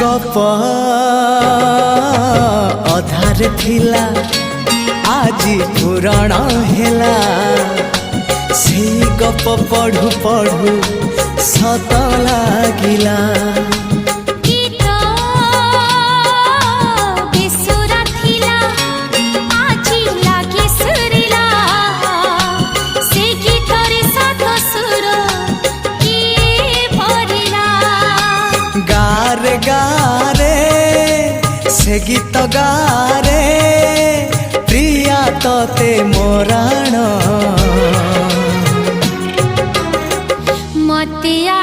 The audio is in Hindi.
गप अधार थिला आजी पुराण हेला से गप पढ़ु पढ़ु सत लागिला। गारे गारे से गीत गारे प्रिया तोते मोराण मतिया